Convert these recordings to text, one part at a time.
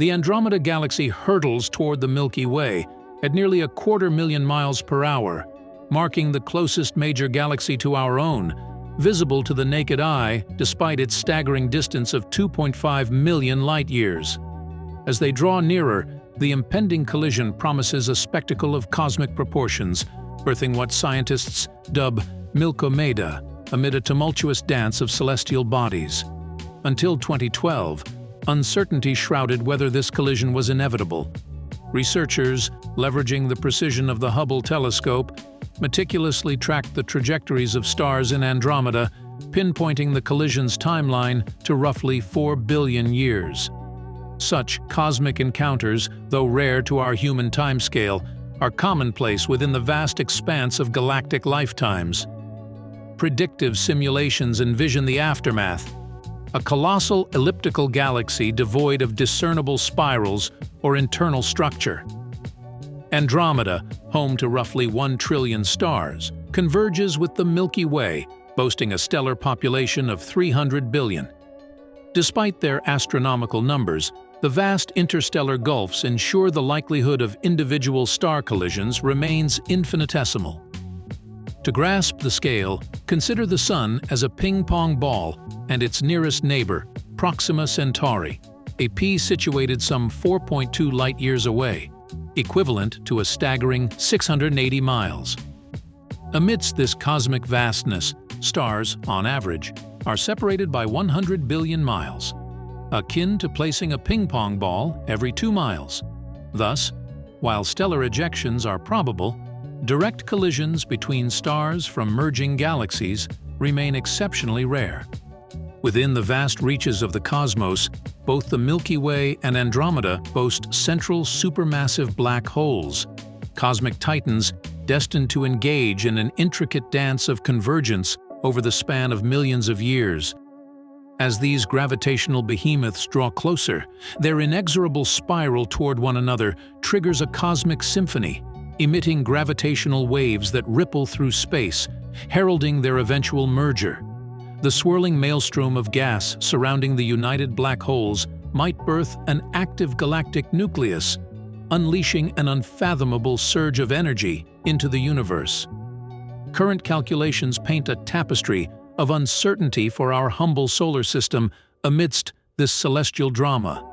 The Andromeda Galaxy hurtles toward the Milky Way at nearly 250,000 miles per hour, marking the closest major galaxy to our own, visible to the naked eye despite its staggering distance of 2.5 million light-years. As they draw nearer, the impending collision promises a spectacle of cosmic proportions, birthing what scientists dub Milkomeda, amid a tumultuous dance of celestial bodies. Until 2012, uncertainty shrouded whether this collision was inevitable. Researchers, leveraging the precision of the Hubble telescope, meticulously tracked the trajectories of stars in Andromeda, pinpointing the collision's timeline to roughly 4 billion years. Such cosmic encounters, though rare to our human timescale, are commonplace within the vast expanse of galactic lifetimes. Predictive simulations envision the aftermath: a colossal elliptical galaxy devoid of discernible spirals or internal structure. Andromeda, home to roughly 1 trillion stars, converges with the Milky Way, boasting a stellar population of 300 billion. Despite their astronomical numbers, the vast interstellar gulfs ensure the likelihood of individual star collisions remains infinitesimal. To grasp the scale, consider the Sun as a ping-pong ball and its nearest neighbor, Proxima Centauri, a piece situated some 4.2 light-years away, equivalent to a staggering 680 miles. Amidst this cosmic vastness, stars, on average, are separated by 100 billion miles, akin to placing a ping-pong ball every 2 miles. Thus, while stellar ejections are probable, direct collisions between stars from merging galaxies remain exceptionally rare. Within the vast reaches of the cosmos, both the Milky Way and Andromeda boast central supermassive black holes, cosmic titans destined to engage in an intricate dance of convergence over the span of millions of years. As these gravitational behemoths draw closer, their inexorable spiral toward one another triggers a cosmic symphony, emitting gravitational waves that ripple through space, heralding their eventual merger. The swirling maelstrom of gas surrounding the united black holes might birth an active galactic nucleus, unleashing an unfathomable surge of energy into the universe. Current calculations paint a tapestry of uncertainty for our humble solar system amidst this celestial drama.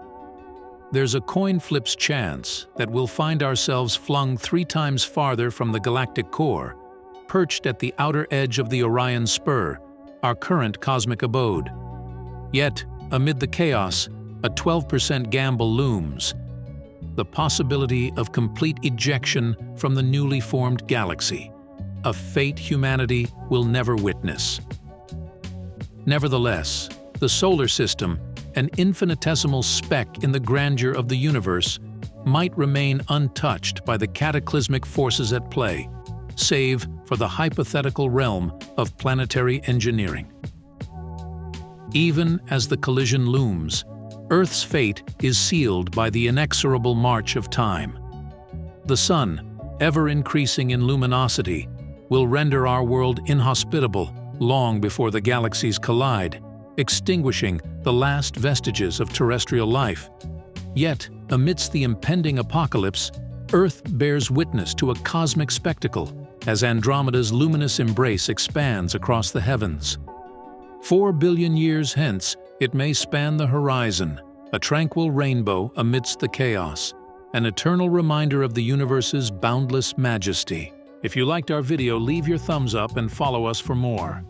There's a coin flip's chance that we'll find ourselves flung 3 times farther from the galactic core, perched at the outer edge of the Orion Spur, our current cosmic abode. Yet, amid the chaos, a 12% gamble looms: the possibility of complete ejection from the newly formed galaxy, a fate humanity will never witness. Nevertheless, the solar system, an infinitesimal speck in the grandeur of the universe, might remain untouched by the cataclysmic forces at play, save for the hypothetical realm of planetary engineering. Even as the collision looms, Earth's fate is sealed by the inexorable march of time. The Sun, ever increasing in luminosity, will render our world inhospitable long before the galaxies collide, extinguishing the last vestiges of terrestrial life. Yet, amidst the impending apocalypse, Earth bears witness to a cosmic spectacle as Andromeda's luminous embrace expands across the heavens. 4 billion years hence, it may span the horizon, a tranquil rainbow amidst the chaos, an eternal reminder of the universe's boundless majesty. If you liked our video, leave your thumbs up and follow us for more.